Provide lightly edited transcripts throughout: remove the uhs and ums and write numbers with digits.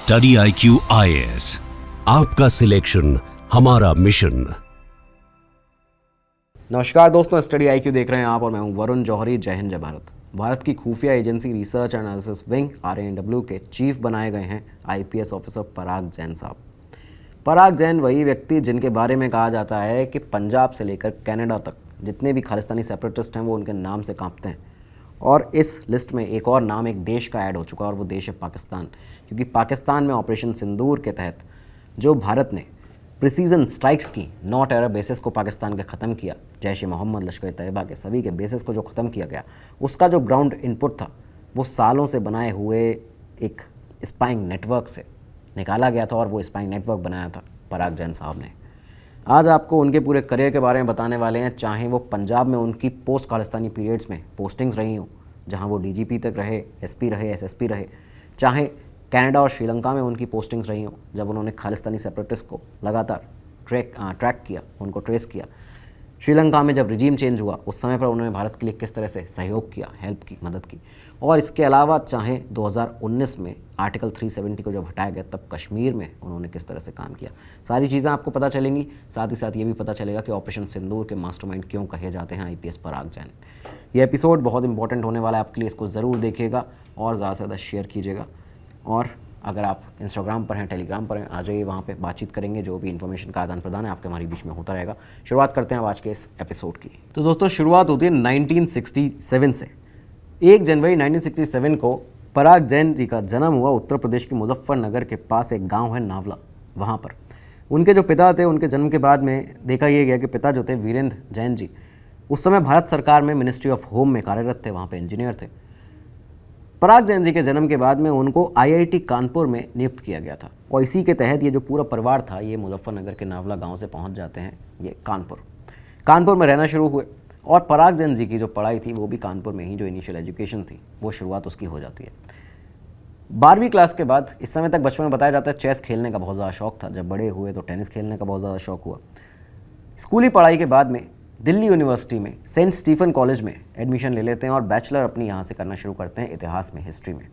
Study IQ IAS, आपका selection हमारा mission. नमस्कार दोस्तों, स्टडी IQ देख रहे हैं आप और मैं हूं वरुण जौहरी। जय हिंद, जय भारत। भारत की खुफिया agency research and analysis wing RANW के चीफ बनाए गए हैं IPS ऑफिसर पराग जैन साहब। पराग जैन वही व्यक्ति जिनके बारे में कहा जाता है कि पंजाब से लेकर कनाडा तक जितने भी खालिस्तानी सेपरेटिस्ट हैं वो उनके नाम से कांपते हैं। और इस लिस्ट में एक और नाम, एक देश का ऐड हो चुका है और वो देश है पाकिस्तान। क्योंकि पाकिस्तान में ऑपरेशन सिंदूर के तहत जो भारत ने प्रिसीजन स्ट्राइक्स की, 9 टेरर बेसिस को पाकिस्तान के ख़त्म किया, जैश-ए-मोहम्मद, लश्कर-ए-तैयबा के सभी के बेसिस को जो ख़त्म किया गया, उसका जो ग्राउंड इनपुट था वो सालों से बनाए हुए एक स्पाइंग नेटवर्क से निकाला गया था और वो स्पाइंग नेटवर्क बनाया था पराग जैन साहब ने। आज आपको उनके पूरे करियर के बारे में बताने वाले हैं, चाहे वो पंजाब में उनकी पोस्ट खालिस्तानी पीरियड्स में पोस्टिंग्स रही हों, जहां वो DGP तक रहे, SP रहे, SSP रहे, चाहे कनाडा और श्रीलंका में उनकी पोस्टिंग्स रही हों, जब उन्होंने खालिस्तानी सेपरेटिस्ट को लगातार ट्रैक किया, उनको ट्रेस किया। श्रीलंका में जब रिजीम चेंज हुआ उस समय पर उन्होंने भारत के लिए किस तरह से सहयोग किया, हेल्प की, मदद की। और इसके अलावा चाहे 2019 में आर्टिकल 370 को जब हटाया गया तब कश्मीर में उन्होंने किस तरह से काम किया, सारी चीज़ें आपको पता चलेंगी। साथ ही साथ ये भी पता चलेगा कि ऑपरेशन सिंदूर के मास्टरमाइंड क्यों कहे जाते हैं IPS पराग जैन। ये एपिसोड बहुत इंपॉर्टेंट होने वाला है आपके लिए, इसको ज़रूर देखिएगा और ज़्यादा से ज़्यादा शेयर कीजिएगा। और अगर आप इंस्टाग्राम पर हैं, टेलीग्राम पर हैं, आ जाइए, वहाँ पे बातचीत करेंगे। जो भी इन्फॉर्मेशन का आदान प्रदान है आपके हमारे बीच में होता रहेगा। शुरुआत करते हैं आज के इस एपिसोड की। तो दोस्तों, शुरुआत होती है 1967 से। 1 जनवरी 1967 को पराग जैन जी का जन्म हुआ उत्तर प्रदेश के मुजफ्फरनगर के पास एक गाँव है नावला, वहाँ पर। उनके जो पिता थे, उनके जन्म के बाद में देखा यह गया कि पिता जो थे वीरेंद्र जैन जी, उस समय भारत सरकार में मिनिस्ट्री ऑफ होम में कार्यरत थे, वहाँ पर इंजीनियर थे। पराग जैन जी के जन्म के बाद में उनको IIT कानपुर में नियुक्त किया गया था और इसी के तहत ये जो पूरा परिवार था ये मुजफ्फरनगर के नावला गांव से पहुंच जाते हैं ये कानपुर में रहना शुरू हुए। और पराग जैन जी की जो पढ़ाई थी वो भी कानपुर में ही, जो इनिशियल एजुकेशन थी वो शुरुआत उसकी हो जाती है। 12वीं क्लास के बाद, इस समय तक बचपन में बताया जाता है चेस खेलने का बहुत ज़्यादा शौक था। जब बड़े हुए तो टेनिस खेलने का बहुत ज़्यादा शौक हुआ। स्कूली पढ़ाई के बाद में दिल्ली यूनिवर्सिटी में सेंट स्टीफन कॉलेज में एडमिशन ले लेते हैं और बैचलर अपनी यहाँ से करना शुरू करते हैं इतिहास में, हिस्ट्री में।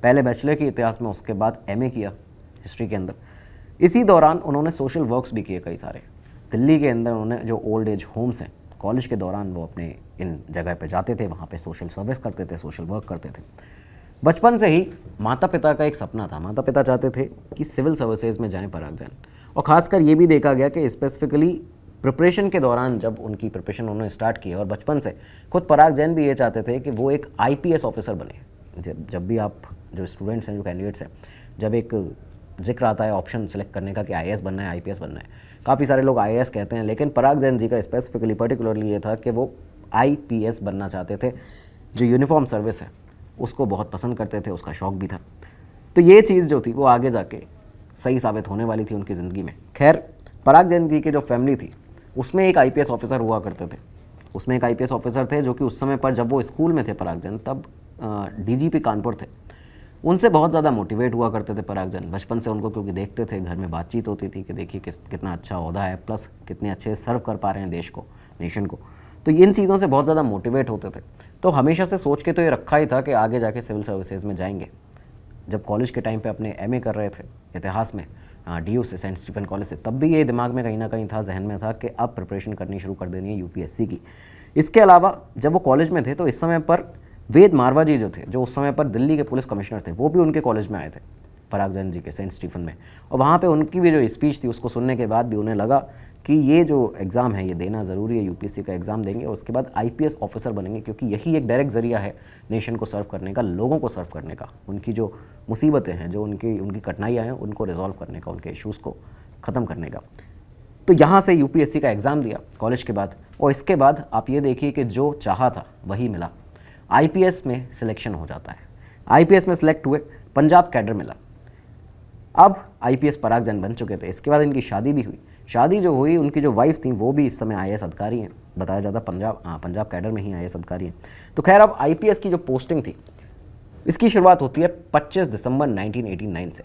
पहले बैचलर की इतिहास में, उसके बाद MA किया हिस्ट्री के अंदर। इसी दौरान उन्होंने सोशल वर्क्स भी किए कई सारे। दिल्ली के अंदर उन्होंने जो ओल्ड एज होम्स हैं, कॉलेज के दौरान वो अपने इन जगह पर जाते थे, वहाँ पर सोशल सर्विस करते थे, सोशल वर्क करते थे। बचपन से ही माता पिता का एक सपना था, माता पिता चाहते थे कि सिविल सर्विसेज में जाएँ पराग जैन। और ख़ासकर ये भी देखा गया कि स्पेसिफिकली प्रिपरेशन के दौरान, जब उनकी प्रिपरेशन उन्होंने स्टार्ट की, और बचपन से खुद पराग जैन भी ये चाहते थे कि वो एक IPS ऑफिसर बने। जब भी आप जो स्टूडेंट्स हैं, जो कैंडिडेट्स हैं, जब एक जिक्र आता है ऑप्शन सेलेक्ट करने का कि IAS बनना है, IPS बनना है, काफ़ी सारे लोग IAS कहते हैं, लेकिन पराग जैन जी का स्पेसिफिकली पर्टिकुलरली ये था कि वो IPS बनना चाहते थे। जो यूनिफॉर्म सर्विस है उसको बहुत पसंद करते थे, उसका शौक़ भी था। तो ये चीज़ जो थी वो आगे जाके सही साबित होने वाली थी उनकी ज़िंदगी में। खैर, पराग जैन जी की जो फैमिली थी उसमें एक IPS ऑफिसर हुआ करते थे। उसमें एक IPS ऑफिसर थे जो कि उस समय पर, जब वो स्कूल में थे पराग जैन, तब DGP कानपुर थे। उनसे बहुत ज़्यादा मोटिवेट हुआ करते थे पराग जैन बचपन से उनको, क्योंकि देखते थे, घर में बातचीत होती थी कि देखिए कितना अच्छा ओहदा है, प्लस कितने अच्छे सर्व कर पा रहे हैं देश को, नेशन को। तो इन चीज़ों से बहुत ज़्यादा मोटिवेट होते थे। तो हमेशा से सोच के तो ये रखा ही था कि आगे जाके सिविल सर्विसेज में जाएंगे। जब कॉलेज के टाइम पे अपने MA कर रहे थे इतिहास में DU से, सेंट स्टीफन कॉलेज से, तब भी ये दिमाग में कहीं ना कहीं था, जहन में था कि अब प्रिपरेशन करनी शुरू कर देनी है UPSC की। इसके अलावा जब वो कॉलेज में थे तो इस समय पर वेद मारवा जी जो थे, जो उस समय पर दिल्ली के पुलिस कमिश्नर थे, वो भी उनके कॉलेज में आए थे पराग जैन जी के, सेंट स्टीफन में। और वहाँ पे उनकी भी जो स्पीच थी उसको सुनने के बाद भी उन्हें लगा कि ये जो एग्ज़ाम है ये देना ज़रूरी है, UPSC का एग्ज़ाम देंगे और उसके बाद IPS ऑफिसर बनेंगे, क्योंकि यही एक डायरेक्ट ज़रिया है नेशन को सर्व करने का, लोगों को सर्व करने का, उनकी जो मुसीबतें हैं, जो उनकी कठिनाइयाँ हैं, उनको रिजॉल्व करने का, उनके इश्यूज़ को ख़त्म करने का। तो यहाँ से UPSC का एग्ज़ाम दिया कॉलेज के बाद, और इसके बाद आप ये देखिए कि जो चाहा था वही मिला। IPS में सिलेक्शन हो जाता है। IPS में सिलेक्ट हुए, पंजाब कैडर मिला। अब IPS पराग जैन बन चुके थे। इसके बाद इनकी शादी भी हुई। शादी जो हुई, उनकी जो वाइफ थी वो भी इस समय IAS अधिकारी हैं, बताया जाता पंजाब कैडर में ही IAS अधिकारी हैं। तो खैर, अब IPS की जो पोस्टिंग थी इसकी शुरुआत होती है 25 दिसंबर 1989 से।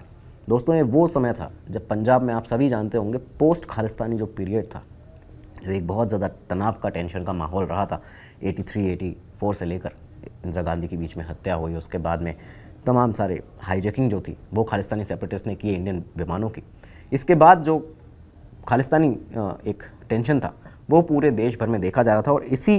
दोस्तों, ये वो समय था जब पंजाब में, आप सभी जानते होंगे, पोस्ट खालिस्तानी जो पीरियड था, जो एक बहुत ज़्यादा तनाव का, टेंशन का माहौल रहा था। 83-84 से लेकर इंदिरा गांधी के बीच में हत्या हुई, उसके बाद में तमाम सारे हाईजैकिंग जो थी वो खालिस्तानी सेपरेटिस्ट ने की इंडियन विमानों की। इसके बाद जो खालिस्तानी एक टेंशन था वो पूरे देश भर में देखा जा रहा था, और इसी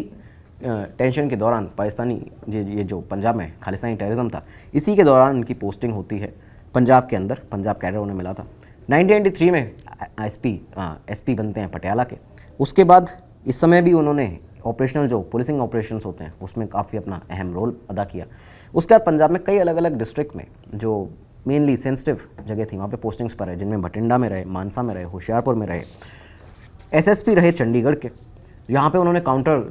टेंशन के दौरान पाकिस्तानी ये जो पंजाब में खालिस्तानी टेररिज्म था, इसी के दौरान इनकी पोस्टिंग होती है पंजाब के अंदर। पंजाब कैडर उन्हें मिला था। 1993 में एसपी बनते हैं पटियाला के। उसके बाद इस समय भी उन्होंने ऑपरेशनल जो पुलिसिंग ऑपरेशंस होते हैं उसमें काफ़ी अपना अहम रोल अदा किया। उसके बाद पंजाब में कई अलग अलग डिस्ट्रिक्ट में जो मेनली सेंसिटिव जगह थी वहाँ पे पोस्टिंग्स पर रहे, जिनमें भटिंडा में रहे, मानसा में रहे, होशियारपुर में रहे, एसएसपी रहे चंडीगढ़ के। यहाँ पे उन्होंने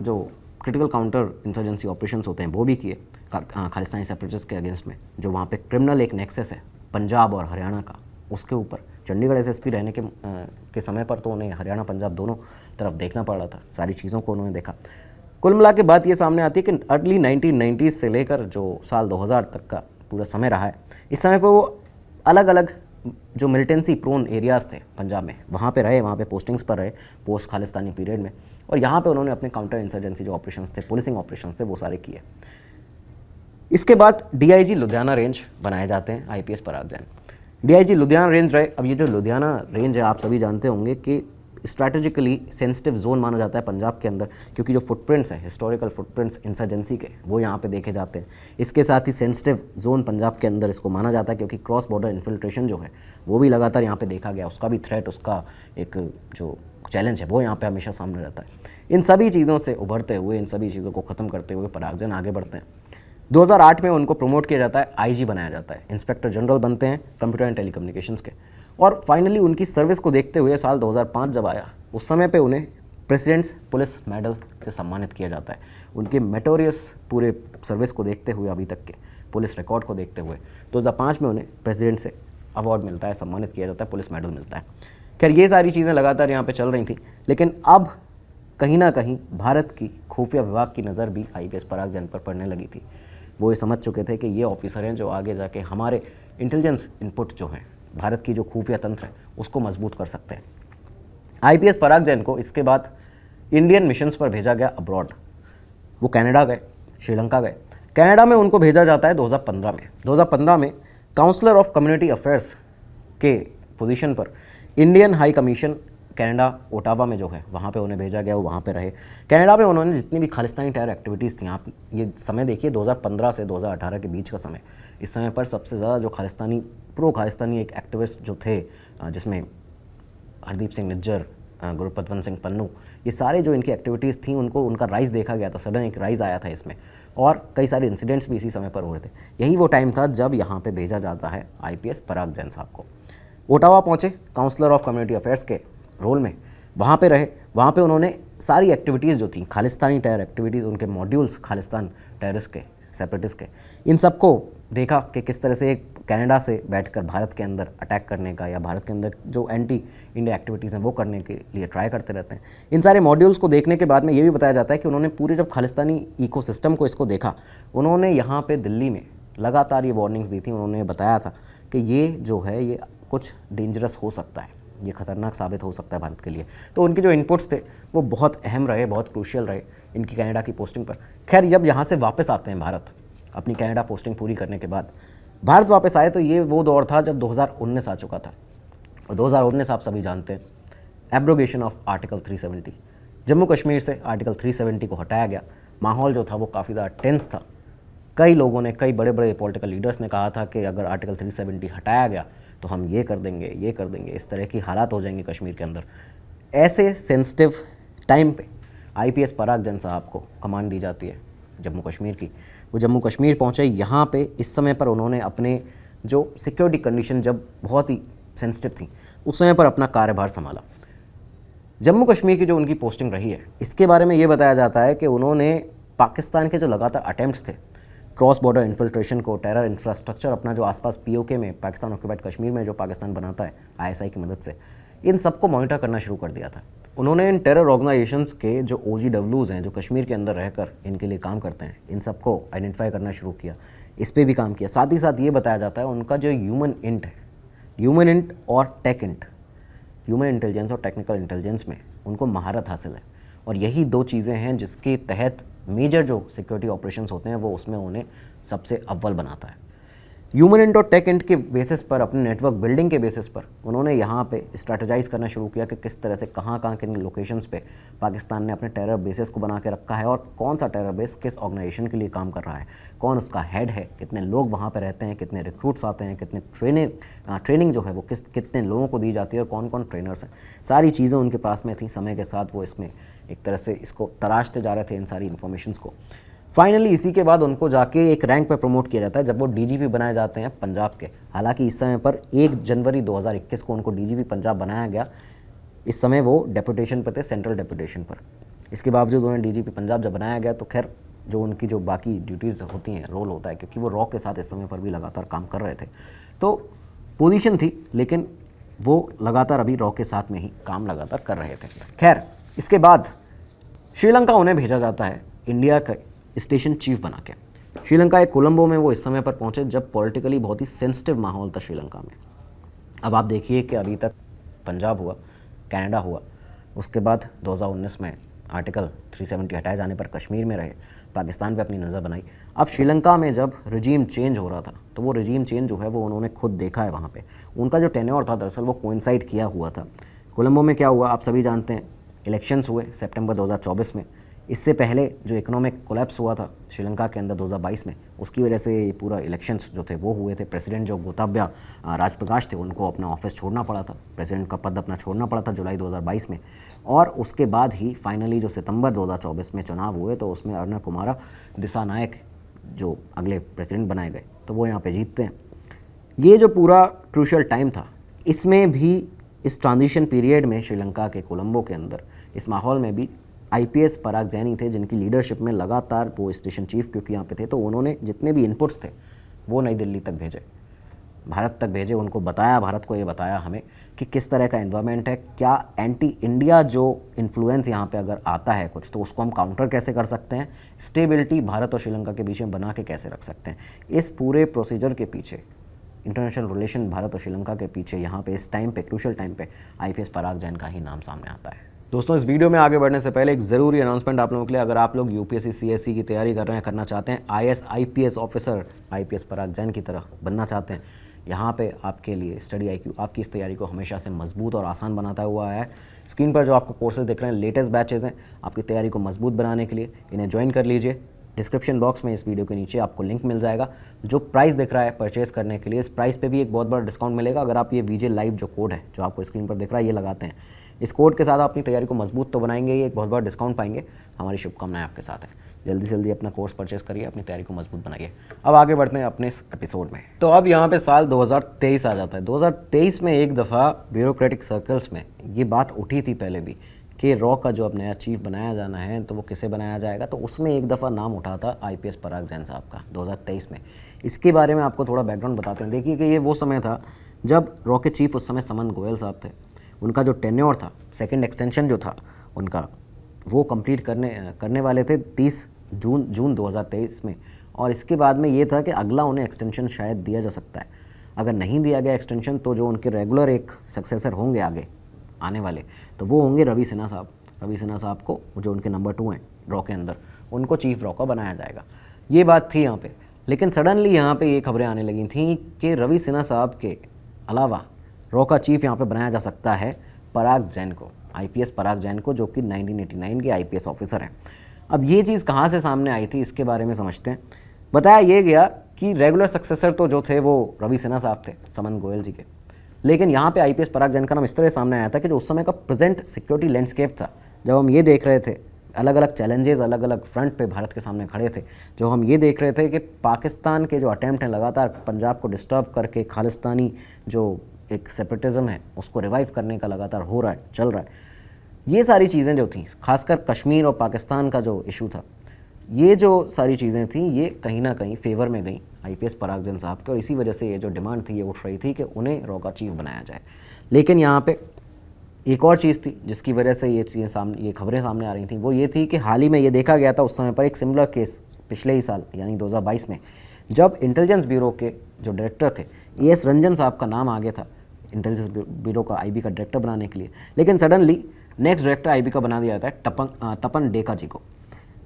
जो क्रिटिकल काउंटर इंसर्जेंसी ऑपरेशंस होते हैं वो भी किए खालिस्तानी सेपरेटिस्ट के अगेंस्ट में। जो वहाँ पे क्रिमिनल एक नेक्सस है पंजाब और हरियाणा का, उसके ऊपर चंडीगढ़ एसएसपी रहने के समय पर तो उन्हें हरियाणा पंजाब दोनों तरफ देखना पड़ रहा था, सारी चीज़ों को उन्होंने देखा। कुल मिला के बात ये सामने आती है कि अर्ली 1990s से लेकर जो साल 2000 तक का पूरा समय रहा है, इस समय पर वो अलग अलग जो मिलिटेंसी प्रोन एरियाज़ थे पंजाब में वहाँ पे रहे, वहाँ पे पोस्टिंग्स पर रहे पोस्ट खालिस्तानी पीरियड में, और यहाँ पे उन्होंने अपने काउंटर इंसर्जेंसी जो ऑपरेशंस थे, पुलिसिंग ऑपरेशंस थे, वो सारे किए। इसके बाद डीआईजी लुधियाना रेंज बनाए जाते हैं आईपीएस पराग जैन। डीआईजी लुधियाना रेंज रहे। अब ये जो लुधियाना रेंज है आप सभी जानते होंगे कि स्ट्रैटेजिकली सेंसिटिव जोन माना जाता है पंजाब के अंदर, क्योंकि जो फुटप्रिंट्स हैं, हिस्टोरिकल फुटप्रिंट्स इंसर्जेंसी के, वो यहाँ पे देखे जाते हैं। इसके साथ ही सेंसिटिव जोन पंजाब के अंदर इसको माना जाता है, क्योंकि क्रॉस बॉर्डर इन्फिल्ट्रेशन जो है वो भी लगातार यहाँ पे देखा गया, उसका भी थ्रेट, उसका एक जो चैलेंज है वो यहाँ पे हमेशा सामने रहता है। इन सभी चीज़ों से उभरते हुए, इन सभी चीज़ों को ख़त्म करते हुए पराग जैन आगे बढ़ते हैं। 2008 में उनको प्रमोट किया जाता है, आईजी बनाया जाता है, इंस्पेक्टर जनरल बनते हैं कंप्यूटर एंड टेलीकम्युनिकेशंस के। और फाइनली उनकी सर्विस को देखते हुए साल 2005 जब आया, उस समय पे उन्हें प्रेसिडेंट्स पुलिस मेडल से सम्मानित किया जाता है। उनके मेटोरियस पूरे सर्विस को देखते हुए, अभी तक के पुलिस रिकॉर्ड को देखते हुए 2005 में उन्हें प्रेसिडेंट से अवार्ड मिलता है, सम्मानित किया जाता है, पुलिस मेडल मिलता है। खैर ये सारी चीज़ें लगातार यहाँ पर चल रही थी, लेकिन अब कहीं ना कहीं भारत की खुफिया विभाग की नज़र भी आईपीएस पराग जैन पर पड़ने लगी थी। वो ये समझ चुके थे कि ये ऑफिसर हैं जो आगे जाके हमारे इंटेलिजेंस इनपुट जो है, भारत की जो खुफिया तंत्र है, उसको मजबूत कर सकते हैं। आईपीएस पराग जैन को इसके बाद इंडियन मिशंस पर भेजा गया अब्रॉड। वो कनाडा गए, श्रीलंका गए। कनाडा में उनको भेजा जाता है 2015 में। 2015 में काउंसलर ऑफ कम्युनिटी अफेयर्स के पोजीशन पर Indian high commission Canada Ottawa में जो है वहाँ पे उन्हें भेजा गया, वो वहाँ पे रहे। कनाडा में उन्होंने जितनी भी खालिस्तानी टेरर एक्टिविटीज़ थी, आप ये समय देखिए 2015 से 2018 के बीच का समय, इस समय पर सबसे ज़्यादा जो खालिस्तानी प्रो खालिस्तानी एक एक्टिविस्ट जो थे, जिसमें हरदीप सिंह निज्जर, गुरपतवंत सिंह पन्नू, ये सारे जो इनकी एक्टिविटीज़ थी उनका राइज़ देखा गया था, सडन एक राइज़ आया था इसमें, और कई सारे इंसिडेंट्स भी इसी समय पर हो रहे थे। यही वो टाइम था जब यहाँ पे भेजा जाता है आईपीएस पराग जैन साहब को। ओटावा पहुँचे काउंसलर ऑफ कम्युनिटी अफेयर्स के रोल में, वहाँ पे रहे। वहाँ पे उन्होंने सारी एक्टिविटीज़ जो थी खालिस्तानी टेरर एक्टिविटीज़, उनके मॉड्यूल्स खालिस्तान टेररिस्ट के, सेपरेटिस्ट के, इन सबको देखा कि किस तरह से कनाडा से बैठकर भारत के अंदर अटैक करने का, या भारत के अंदर जो एंटी इंडिया एक्टिविटीज़ हैं वो करने के लिए ट्राई करते रहते हैं। इन सारे मॉड्यूल्स को देखने के बाद में ये भी बताया जाता है कि उन्होंने पूरे जब खालिस्तानी इकोसिस्टम को इसको देखा, उन्होंने यहाँ पे दिल्ली में लगातार ये वार्निंग्स दी थी। उन्होंने बताया था कि ये जो है ये कुछ डेंजरस हो सकता है, ये खतरनाक साबित हो सकता है भारत के लिए। तो उनके जो इनपुट्स थे वो बहुत अहम रहे, बहुत क्रूशियल रहे इनकी कनाडा की पोस्टिंग पर। खैर जब यहाँ से वापस आते हैं भारत, अपनी कनाडा पोस्टिंग पूरी करने के बाद भारत वापस आए, तो ये वो दौर था जब 2019 आ चुका था। और 2019 आप सभी जानते हैं, abrogation of article 370, Jammu Kashmir से आर्टिकल 370 को हटाया गया। माहौल जो था वो काफ़ी ज़्यादा टेंस था। कई लोगों ने, कई बड़े बड़े पॉलिटिकल लीडर्स ने कहा था कि अगर आर्टिकल 370 हटाया गया तो हम ये कर देंगे, ये कर देंगे, इस तरह की हालात हो जाएंगे कश्मीर के अंदर। ऐसे सेंसिटिव टाइम पे आईपीएस पराग जैन साहब को कमान दी जाती है जम्मू कश्मीर की। वो जम्मू कश्मीर पहुँचे। यहाँ पे इस समय पर उन्होंने अपने जो सिक्योरिटी कंडीशन जब बहुत ही सेंसिटिव थी, उस समय पर अपना कार्यभार संभाला। जम्मू कश्मीर की जो उनकी पोस्टिंग रही है, इसके बारे में ये बताया जाता है कि उन्होंने पाकिस्तान के जो लगातार अटैम्प्ट्स थे क्रॉस बॉर्डर इन्फिल्ट्रेशन को, टेरर इंफ्रास्ट्रक्चर अपना जो आसपास पीओके में, पाकिस्तान ऑक्यूपाइड कश्मीर में जो पाकिस्तान बनाता है आईएसआई की मदद से, इन सबको मॉनिटर करना शुरू कर दिया था। उन्होंने इन टेरर ऑर्गेनाइजेशंस के जो OGWs हैं, जो कश्मीर के अंदर रहकर इनके लिए काम करते हैं, इन सबको आइडेंटिफाई करना शुरू किया, इस पर भी काम किया। साथ ही साथ ये बताया जाता है उनका जो ह्यूमन इंट है, ह्यूमन इंट और टेक इंट, ह्यूमन इंटेलिजेंस और टेक्निकल इंटेलिजेंस में उनको महारत हासिल है। और यही दो चीज़ें हैं जिसके तहत मेजर जो सिक्योरिटी ऑपरेशंस होते हैं वो उसमें उन्हें सबसे अव्वल बनाता है। ह्यूमन इंट और टेक इंट के बेसिस पर, अपने नेटवर्क बिल्डिंग के बेसिस पर उन्होंने यहाँ पे स्ट्रैटेजाइज करना शुरू किया कि किस तरह से कहाँ किन लोकेशंस पे पाकिस्तान ने अपने टेरर बेसिस को बना के रखा है और कौन सा टेरर बेस किस ऑर्गेनाइजेशन के लिए काम कर रहा है, कौन उसका हेड है, कितने लोग वहाँ पे रहते हैं, कितने रिक्रूट्स आते हैं, कितने ट्रेनिंग जो है वो कितने लोगों को दी जाती है और कौन कौन ट्रेनर्स हैं। सारी चीज़ें उनके पास में थी। समय के साथ वो इसमें एक तरह से इसको तराशते जा रहे थे, इन सारी इन्फॉर्मेशंस को। फाइनली इसी के बाद उनको जाके एक रैंक पे प्रमोट किया जाता है जब वो डीजीपी बनाए जाते हैं पंजाब के। हालांकि इस समय पर 1 जनवरी 2021 को उनको डीजीपी पंजाब बनाया गया। इस समय वो डेपुटेशन पर थे, सेंट्रल डेपुटेशन पर। इसके बावजूद उन्हें डीजीपी पंजाब जब बनाया गया तो खैर जो उनकी जो बाकी ड्यूटीज़ होती हैं, रोल होता है, क्योंकि वो रॉ के साथ इस समय पर भी लगातार काम कर रहे थे, तो पोजीशन थी, लेकिन वो लगातार अभी रॉ के साथ में ही काम लगातार कर रहे थे। खैर इसके बाद श्रीलंका उन्हें भेजा जाता है इंडिया का स्टेशन चीफ बना के। श्रीलंका एक कोलंबो में वो इस समय पर पहुंचे जब पॉलिटिकली बहुत ही सेंसिटिव माहौल था श्रीलंका में। अब आप देखिए कि अभी तक पंजाब हुआ, कनाडा हुआ, उसके बाद 2019 में आर्टिकल 370 हटाए जाने पर कश्मीर में रहे, पाकिस्तान पे अपनी नज़र बनाई। अब श्रीलंका में जब रजीम चेंज हो रहा था तो वो रजीम चेंज जो है वो उन्होंने खुद देखा है। वहाँ पे उनका जो टेन्योर था दरअसल वो कोइंसाइड किया हुआ था। कोलंबो में क्या हुआ आप सभी जानते हैं, इलेक्शंस हुए सितंबर 2024 में। इससे पहले जो इकोनॉमिक कोलैप्स हुआ था श्रीलंका के अंदर 2022 में, उसकी वजह से पूरा इलेक्शंस जो थे वो हुए थे। प्रेसिडेंट जो गोताब्या राजप्रकाश थे उनको अपना ऑफिस छोड़ना पड़ा था, प्रेसिडेंट का पद अपना छोड़ना पड़ा था जुलाई 2022 में। और उसके बाद ही फाइनली जो सितंबर 2024 में चुनाव हुए तो उसमें अर्ना कुमारा दिसानायक जो अगले प्रेसिडेंट बनाए गए, तो वो यहाँ पर जीतते हैं। ये जो पूरा क्रूशियल टाइम था, इसमें भी इस ट्रांजिशन पीरियड में श्रीलंका के कोलंबो के अंदर इस माहौल में भी आईपीएस पराग जैनी थे, जिनकी लीडरशिप में लगातार वो स्टेशन चीफ क्योंकि यहाँ पे थे, तो उन्होंने जितने भी इनपुट्स थे वो नई दिल्ली तक भेजे, भारत तक भेजे। उनको बताया, भारत को ये बताया हमें कि किस तरह का एनवायरनमेंट है, क्या एंटी इंडिया जो इन्फ्लुएंस यहाँ पे अगर आता है कुछ तो उसको हम काउंटर कैसे कर सकते हैं, स्टेबिलिटी भारत और श्रीलंका के बीच में बना के कैसे रख सकते हैं। इस पूरे प्रोसीजर के पीछे, इंटरनेशनल रिलेशन भारत और श्रीलंका के पीछे यहाँ पे इस टाइम पे, क्रूशियल टाइम पे आईपीएस पराग जैन का ही नाम सामने आता है। दोस्तों इस वीडियो में आगे बढ़ने से पहले एक ज़रूरी अनाउंसमेंट आप लोगों के लिए। अगर आप लोग यूपीएससी सीएससी की तैयारी कर रहे हैं, करना चाहते हैं, आईएएस आईपीएस ऑफिसर आईपीएस पराग जैन की तरह बनना चाहते हैं, यहाँ पे आपके लिए स्टडी आईक्यू आपकी इस तैयारी को हमेशा से मजबूत और आसान बनाता हुआ है। स्क्रीन पर जो आपको कोर्सेज दिख रहे हैं, लेटेस्ट बैचेज़ हैं आपकी तैयारी को मजबूत बनाने के लिए, इन्हें ज्वाइन कर लीजिए। डिस्क्रिप्शन बॉक्स में इस वीडियो के नीचे आपको लिंक मिल जाएगा। जो प्राइस दिख रहा है परचेज़ करने के लिए, इस प्राइस पे भी एक बहुत बड़ा डिस्काउंट मिलेगा अगर आप ये वीजे लाइव जो कोड है जो आपको स्क्रीन पर दिख रहा है ये लगाते हैं। इस कोड के साथ आप अपनी तैयारी को मजबूत तो बनाएंगे, ये एक बहुत बड़ा डिस्काउंट पाएंगे। हमारी शुभकामनाएं आपके साथ हैं। जल्दी से जल्दी अपना कोर्स परचेज़ करिए, अपनी तैयारी को मजबूत बनाइए। अब आगे बढ़ते हैं अपने इस एपिसोड में। तो अब यहाँ पे साल 2023 आ जाता है। 2023 में एक दफ़ा ब्यूरोक्रेटिक सर्कल्स में ये बात उठी थी पहले भी कि रॉ का जो अब नया चीफ बनाया जाना है तो वो किसे बनाया जाएगा, तो उसमें एक दफ़ा नाम उठा था आईपीएस पराग जैन साहब का 2023 में। इसके बारे में आपको थोड़ा बैकग्राउंड बताते हैं। देखिए कि ये वो समय था जब रॉ के चीफ उस समय समन गोयल साहब थे। उनका जो टेन्योर था, सेकंड एक्सटेंशन जो था उनका, वो कंप्लीट करने वाले थे 30 जून 2023 में। और इसके बाद में ये था कि अगला उन्हें एक्सटेंशन शायद दिया जा सकता है। अगर नहीं दिया गया एक्सटेंशन तो जो उनके रेगुलर एक सक्सेसर होंगे आगे आने वाले, तो वो होंगे रवि सिन्हा साहब। रवि सिन्हा साहब को, जो उनके नंबर 2 हैं रॉ के अंदर, उनको चीफ रॉ का बनाया जाएगा। ये बात थी यहाँ पे। लेकिन सडनली यहाँ पे ये खबरें आने लगी थी कि रवि सिन्हा साहब के अलावा रॉ का चीफ यहाँ पे बनाया जा सकता है पराग जैन को, आईपीएस पराग जैन को, जो कि 1989 के आईपीएस ऑफिसर हैं। अब ये चीज़ कहाँ से सामने आई थी इसके बारे में समझते हैं। बताया ये गया कि रेगुलर सक्सेसर तो जो थे वो रवि सिन्हा साहब थे, समन गोयल जी के, लेकिन यहाँ पे आईपीएस पराग जैन का नाम इस तरह सामने आया था कि जो उस समय का प्रेजेंट सिक्योरिटी लैंडस्केप था, जब हम ये देख रहे थे अलग अलग चैलेंजेस अलग अलग फ्रंट पे भारत के सामने खड़े थे, जो हम ये देख रहे थे कि पाकिस्तान के जो अटैम्प्ट हैं लगातार पंजाब को डिस्टर्ब करके खालिस्तानी जो एक सेपरेटिज्म है उसको रिवाइव करने का लगातार हो रहा है, चल रहा है, ये सारी चीज़ें जो थी, खासकर कश्मीर और पाकिस्तान का जो इशू था, ये जो सारी चीज़ें थी ये कहीं ना कहीं फेवर में गई आईपीएस पराग जैन साहब के। और इसी वजह से ये जो डिमांड थी ये उठ रही थी कि उन्हें रॉ का चीफ बनाया जाए। लेकिन यहाँ पे एक और चीज़ थी जिसकी वजह से ये खबरें सामने आ रही थी, वो ये थी कि हाल ही में ये देखा गया था उस समय पर एक सिमिलर केस पिछले ही साल यानी 2022 में, जब इंटेलिजेंस ब्यूरो के जो डायरेक्टर थे एएस रंजन साहब का नाम आगे था इंटेलिजेंस ब्यूरो का आईबी का डायरेक्टर बनाने के लिए। लेकिन सडनली नेक्स्ट डायरेक्टर आईबी का बना दिया जाता है तपन डेका जी को।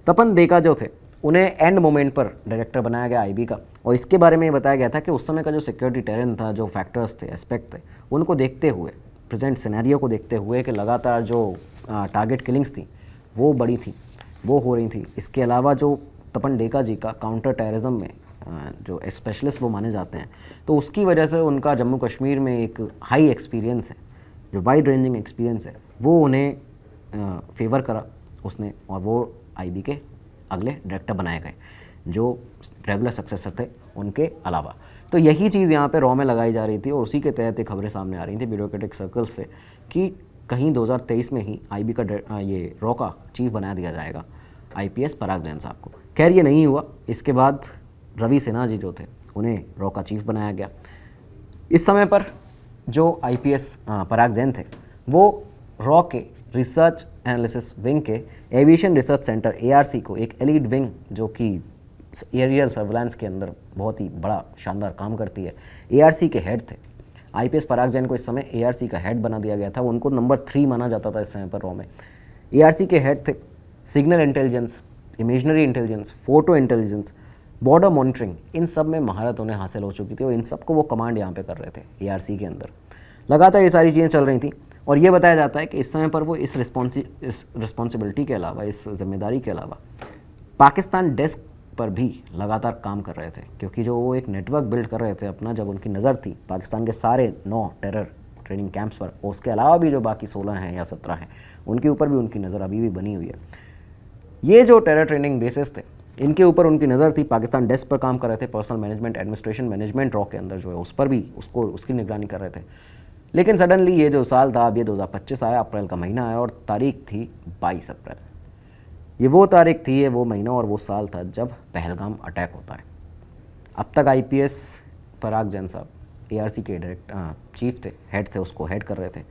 तपन डेका जो थे उन्हें एंड मोमेंट पर डायरेक्टर बनाया गया आईबी का। और इसके बारे में ये बताया गया था कि उस समय का जो सिक्योरिटी टेरेन था, जो फैक्टर्स थे, एस्पेक्ट थे, उनको देखते हुए, प्रेजेंट सिनेरियो को देखते हुए कि लगातार जो टारगेट किलिंग्स थी वो बड़ी थी, वो हो रही थी। इसके अलावा जो तपन डेका जी का काउंटर टेररिज्म में जो स्पेशलिस्ट वो माने जाते हैं, तो उसकी वजह से उनका जम्मू कश्मीर में एक हाई एक्सपीरियंस है, जो वाइड रेंजिंग एक्सपीरियंस है, वो उन्हें फेवर करा उसने, और वो आईबी के अगले डायरेक्टर बनाए गए जो रेगुलर सक्सेसर थे उनके अलावा। तो यही चीज़ यहाँ पे रॉ में लगाई जा रही थी और उसी के तहत एक खबरें सामने आ रही थी ब्यूरोक्रेटिक सर्कल्स से कि कहीं 2023 में ही आईबी का ये रॉ का चीफ बना दिया जाएगा आईपीएस पराग जैन साहब को। खैर ये नहीं हुआ। इसके बाद रवि सिन्हा जी जो थे उन्हें रॉ का चीफ बनाया गया। इस समय पर जो आईपीएस पराग जैन थे वो रॉ के रिसर्च एनालिसिस विंग के एविएशन रिसर्च सेंटर एआरसी को, एक एलीट विंग जो कि एरियल सर्विलांस के अंदर बहुत ही बड़ा शानदार काम करती है, एआरसी के हेड थे। आईपीएस पराग जैन को इस समय एआरसी का हेड बना दिया गया था। उनको नंबर 3 माना जाता था इस समय पर रॉ में। एआरसी के हेड थे signal intelligence, imaginary intelligence, photo intelligence, border monitoring, इन सब में महारत उन्हें हासिल हो चुकी थी और इन सबको वो कमांड यहाँ पे कर रहे थे एआरसी के अंदर। लगातार ये सारी चीज़ें चल रही थी और ये बताया जाता है कि इस समय पर वो इस रिस्पॉन्सिबिलिटी के अलावा, इस जिम्मेदारी के अलावा पाकिस्तान डेस्क पर भी लगातार काम कर रहे थे, क्योंकि जो वो एक नेटवर्क बिल्ड कर रहे थे अपना, जब उनकी नज़र थी पाकिस्तान के सारे 9 टेरर ट्रेनिंग कैंप्स पर, और उसके अलावा भी जो बाकी 16 हैं या 17 हैं उनके ऊपर भी उनकी नज़र अभी भी बनी हुई है। ये जो टेरर ट्रेनिंग बेसिस थे इनके ऊपर उनकी नज़र थी। पाकिस्तान डेस्क पर काम कर रहे थे, personal management, administration management raw के अंदर जो है उस पर भी उसकी निगरानी कर रहे थे। लेकिन सडनली ये जो साल था, अब ये 2025 आया, अप्रैल का महीना आया और तारीख थी 22 अप्रैल। ये वो तारीख थी, ये वो महीना और वो साल था जब पहलगाम अटैक होता है। अब तक आईपीएस पराग जैन साहब एआरसी के चीफ थे, हेड थे, उसको हेड कर रहे थे।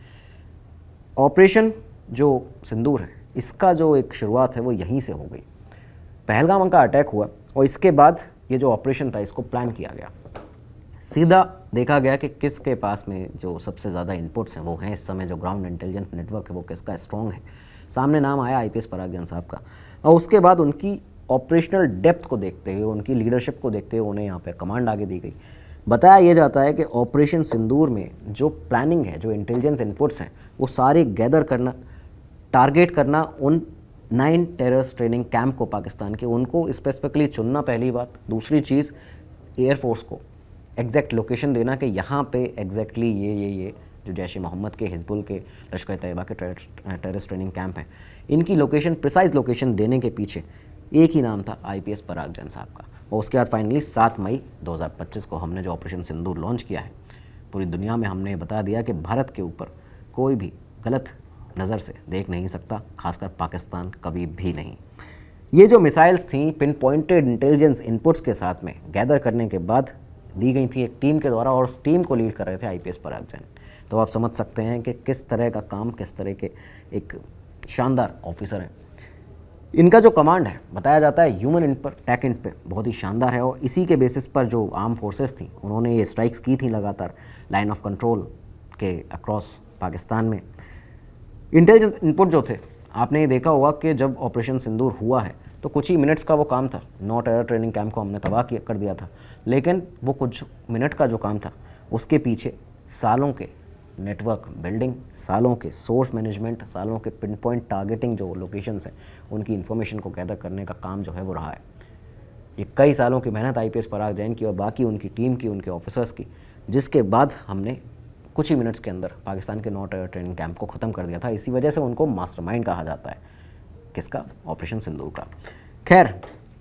ऑपरेशन जो सिंदूर है इसका जो एक शुरुआत है वो यहीं से हो गई। पहलगाम का अटैक हुआ और इसके बाद ये जो ऑपरेशन था इसको प्लान किया गया। सीधा देखा गया कि किसके पास में जो सबसे ज़्यादा इनपुट्स हैं वो हैं इस समय, जो ग्राउंड इंटेलिजेंस नेटवर्क है वो किसका स्ट्रॉन्ग है। सामने नाम आया आईपीएस पराग जैन साहब का, और उसके बाद उनकी ऑपरेशनल डेप्थ को देखते हुए, उनकी लीडरशिप को देखते हुए उन्हें यहाँ पे कमांड आगे दी गई। बताया ये जाता है कि ऑपरेशन सिंदूर में जो प्लानिंग है, जो इंटेलिजेंस इनपुट्स हैं, वो सारे गैदर करना, टारगेट करना उन 9 टेररिस्ट ट्रेनिंग कैंप को पाकिस्तान के, उनको स्पेसिफिकली चुनना पहली बात। दूसरी चीज़ एयरफोर्स को एग्जैक्ट लोकेशन देना कि यहाँ पे एग्जैक्टली ये जो जैश ए मोहम्मद के, हिजबुल के, लश्कर तैयबा के टेररिस्ट ट्रेनिंग कैंप हैं, इनकी लोकेशन, प्रिसाइज लोकेशन देने के पीछे एक ही नाम था आईपीएस पराग जैन साहब का। और उसके बाद फाइनली 7 मई 2025 को हमने जो ऑपरेशन सिंदूर लॉन्च किया है, पूरी दुनिया में हमने बता दिया कि भारत के ऊपर कोई भी गलत नज़र से देख नहीं सकता, खासकर पाकिस्तान कभी भी नहीं। ये जो मिसाइल्स थी पिन पॉइंटेड इंटेलिजेंस इनपुट्स के साथ में गैदर करने के बाद दी गई थी एक टीम के द्वारा, और उस टीम को लीड कर रहे थे आईपीएस पराग जैन। तो आप समझ सकते हैं कि किस तरह का काम, किस तरह के एक शानदार ऑफिसर हैं। इनका जो कमांड है बताया जाता है ह्यूमन इंट पर, टेक इंट पे बहुत ही शानदार है, और इसी के बेसिस पर जो आर्म फोर्सेस थी उन्होंने ये स्ट्राइक्स की थी लगातार लाइन ऑफ कंट्रोल के अक्रॉस पाकिस्तान में। इंटेलिजेंस इनपुट जो थे, आपने ये देखा होगा कि जब ऑपरेशन सिंदूर हुआ है तो कुछ ही मिनट्स का वो काम था। 9 टेरर ट्रेनिंग कैंप को हमने तबाह कर दिया था, लेकिन वो कुछ मिनट का जो काम था उसके पीछे सालों के नेटवर्क बिल्डिंग, सालों के सोर्स मैनेजमेंट, सालों के पिन पॉइंट टारगेटिंग, जो लोकेशंस हैं उनकी इन्फॉर्मेशन को गैदर करने का काम जो है वो रहा है। ये कई सालों की मेहनत आईपीएस पराग जैन की और बाकी उनकी टीम की, उनके ऑफिसर्स की, जिसके बाद हमने कुछ ही मिनट्स के अंदर पाकिस्तान के 9 टेरर ट्रेनिंग कैंप को ख़त्म कर दिया था। इसी वजह से उनको मास्टरमाइंड कहा जाता है। किसका? ऑपरेशन सिंदूर का। खैर,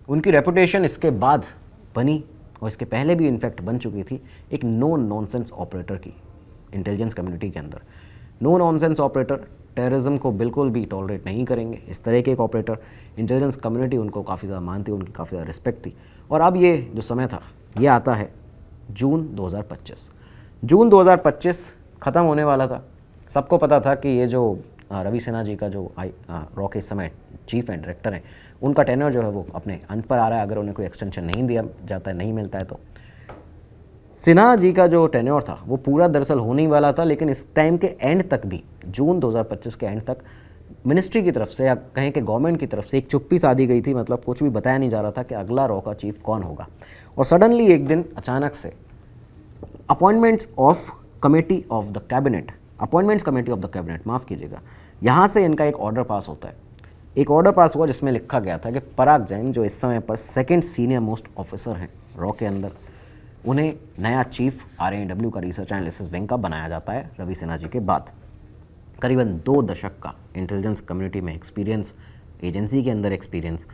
उनकी रेपुटेशन इसके बाद बनी, और इसके पहले भी इनफैक्ट बन चुकी थी, एक नो नॉनसेंस ऑपरेटर की इंटेलिजेंस कम्युनिटी के अंदर। नो नॉनसेंस ऑपरेटर टेररिज्म को बिल्कुल भी टॉलरेट नहीं करेंगे। इस तरह के एक ऑपरेटर इंटेलिजेंस कम्युनिटी उनको काफ़ी ज़्यादा मानती, उनकी काफ़ी ज़्यादा रिस्पेक्ट थी। और अब ये जो समय था ये आता है जून 2025। जून 2025 ख़त्म होने वाला था। सबको पता था कि ये जो रवि सिन्हा जी का जो रॉ के इस समय चीफ एंड डायरेक्टर हैं, उनका टेन्योर जो है वो अपने अंत पर आ रहा है, अगर उन्हें कोई एक्सटेंशन नहीं दिया जाता है, नहीं मिलता है तो। सिन्हा जी का जो टेन्योर था वो पूरा दरअसल होने ही वाला था, लेकिन इस टाइम के एंड तक भी, जून 2025 के एंड तक मिनिस्ट्री की तरफ से या कहें कि गवर्नमेंट की तरफ से एक चुप्पी साधी गई थी, मतलब कुछ भी बताया नहीं जा रहा था कि अगला रॉ का चीफ कौन होगा। और सडनली एक दिन अचानक से appointments committee of the cabinet, माफ़ कीजिएगा, यहाँ से इनका एक ऑर्डर पास होता है। एक ऑर्डर पास हुआ जिसमें लिखा गया था कि पराग जैन, जो इस समय पर सेकंड सीनियर मोस्ट ऑफिसर हैं रॉ के अंदर, उन्हें नया चीफ RAW का रिसर्च एनालिसिस विंग का बनाया जाता है रवि सिन्हा जी के बाद। करीबन 2 दशक का इंटेलिजेंस कम्युनिटी में एक्सपीरियंस, एजेंसी के अंदर एक्सपीरियंस,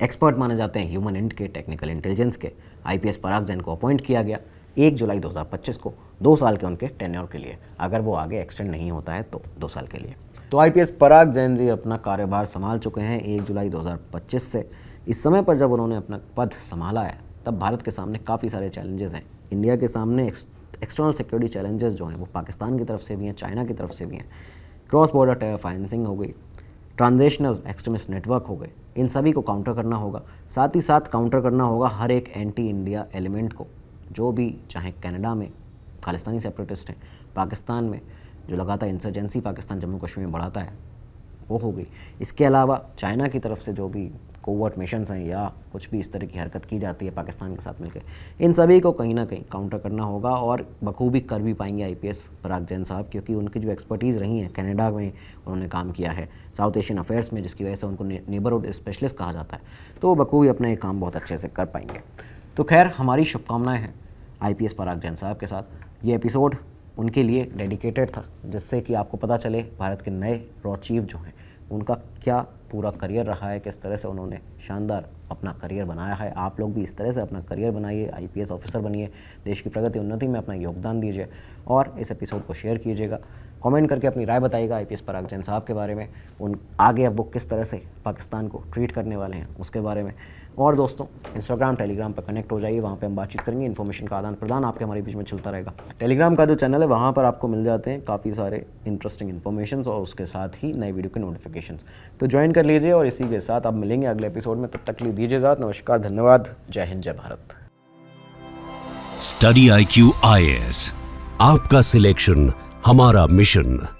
एक्सपर्ट माने जाते हैं ह्यूमन इंट के, टेक्निकल इंटेलिजेंस के। IPS पराग जैन को अपॉइंट किया गया 1 जुलाई 2025 को, 2 साल के उनके टेन्योर के लिए, अगर वो आगे एक्सटेंड नहीं होता है तो 2 साल के लिए। तो IPS पराग जैन जी अपना कार्यभार संभाल चुके हैं 1 जुलाई 2025 से। इस समय पर जब उन्होंने अपना पद संभाला है तब भारत के सामने काफ़ी सारे चैलेंजेस हैं। इंडिया के सामने एक्सटर्नल सिक्योरिटी चैलेंजेस जो हैं वो पाकिस्तान की तरफ से भी हैं, चाइना की तरफ से भी हैं, क्रॉस बॉर्डर टेरर फाइनेंसिंग हो गई, ट्रांजिशनल एक्सट्रीमिस्ट नेटवर्क हो गए, इन सभी को काउंटर करना होगा। साथ ही साथ काउंटर करना होगा हर एक एंटी इंडिया एलिमेंट को, जो भी चाहे कनाडा में खालिस्तानी सेपरेटिस्ट हैं, पाकिस्तान में जो लगातार इंसर्जेंसी पाकिस्तान जम्मू कश्मीर में बढ़ाता है वो हो गई। इसके अलावा चाइना की तरफ से जो भी कोवर्ट मिशंस हैं या कुछ भी इस तरह की हरकत की जाती है पाकिस्तान के साथ मिलकर, इन सभी को कहीं ना कहीं काउंटर करना होगा और बखूबी कर भी पाएंगे IPS पराग जैन साहब, क्योंकि उनकी जो एक्सपर्टीज़ रही है, कनाडा में उन्होंने काम किया है, साउथ एशियन अफेयर्स में, जिसकी वजह से उनको नेबरहुड स्पेशलिस्ट कहा जाता है, तो वो बखूबी अपना ये काम बहुत अच्छे से कर पाएंगे। तो खैर, हमारी शुभकामनाएँ हैं IPS पराग जैन साहब के साथ। ये एपिसोड उनके लिए डेडिकेटेड था, जिससे कि आपको पता चले भारत के नए रॉ चीफ जो हैं उनका क्या पूरा करियर रहा है, किस तरह से उन्होंने शानदार अपना करियर बनाया है। आप लोग भी इस तरह से अपना करियर बनाइए, IPS ऑफिसर बनिए, देश की प्रगति उन्नति में अपना योगदान दीजिए और इस एपिसोड को शेयर कीजिएगा। कमेंट करके अपनी राय बताइएगा IPS पराग जैन साहब के बारे में, उन आगे अब वो किस तरह से पाकिस्तान को ट्रीट करने वाले हैं उसके बारे में। और दोस्तों, इंस्टाग्राम, टेलीग्राम पर कनेक्ट हो जाइए, वहाँ पे हम बातचीत करेंगे, इन्फॉर्मेशन का आदान प्रदान आपके हमारे बीच में चलता रहेगा। टेलीग्राम का जो चैनल है वहाँ पर आपको मिल जाते हैं काफ़ी सारे इंटरेस्टिंग इन्फॉर्मेशन और उसके साथ ही नए वीडियो के नोटिफिकेशंस, तो ज्वाइन कर लीजिए। और इसी के साथ आप मिलेंगे अगले एपिसोड में, तब तक के लिए दीजिए इजाज़त। नमस्कार, धन्यवाद, जय हिंद, जय भारत। स्टडी IQ IAS, आपका सिलेक्शन हमारा मिशन।